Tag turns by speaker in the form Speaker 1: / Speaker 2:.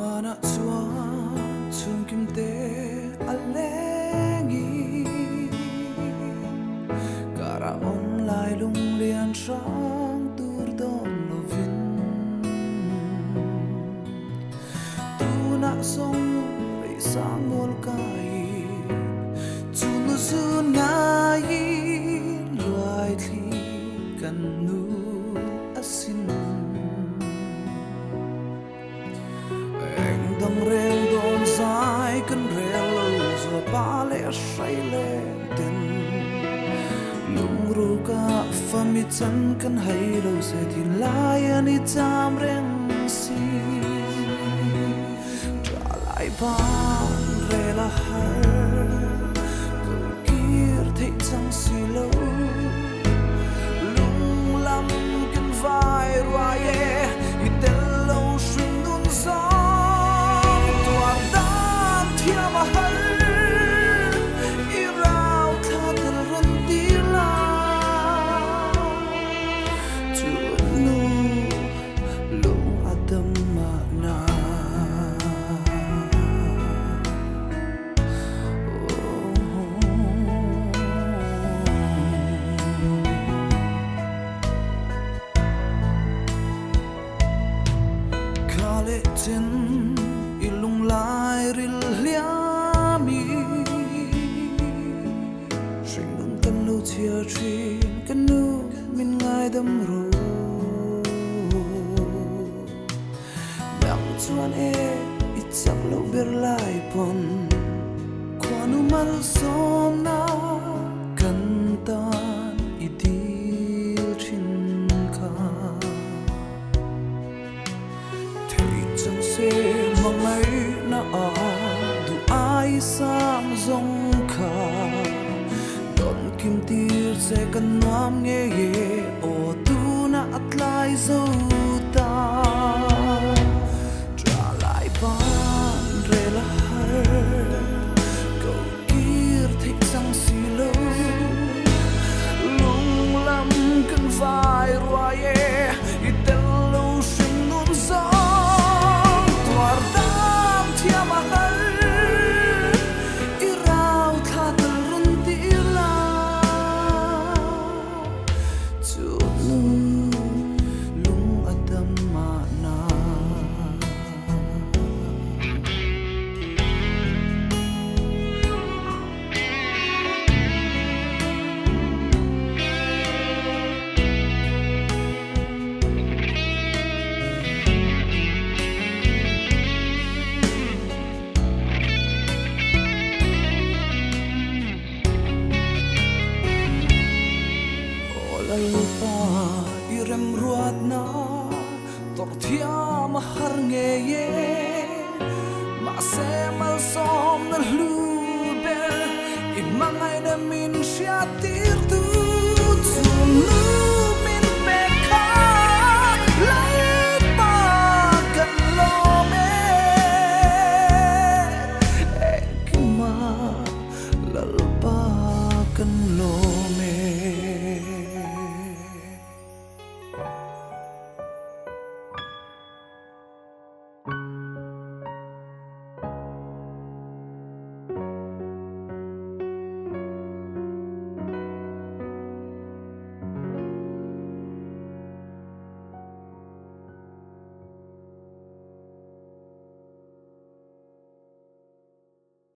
Speaker 1: mana chuan chung kim te alengi kara on lai lung lian sang tur dom lovin tu na song rei sang ngol kai chu nu su ngai luai thi kan nu asin dang rel don sai kan rel lo zo pa le sai le ten lung ru ka fami chan kan hai lo se thi lai ani cham reng si tra lai ba re la har ko kir thei chang si lo lung lam kan vai rua ye itel lo shring dun sa tin ilung lai ril liami sing nun kan lu chia trin kan nu min ngai dam ro dang chuan e ichak lo ber lai pon kwanu mal som na kan tan idil thin kha se mong mai na a du ai sam zong kha don kim tir se kan nuam nge ye o tu na atlai zo ta tra lai ban re la har ko kir thik sang si lo lung lam kan vai rua ye itel lo sing nun sa lupa irem ruat na tortia mahar nge ye ma se mal som na lubel imangai na min sia tir tu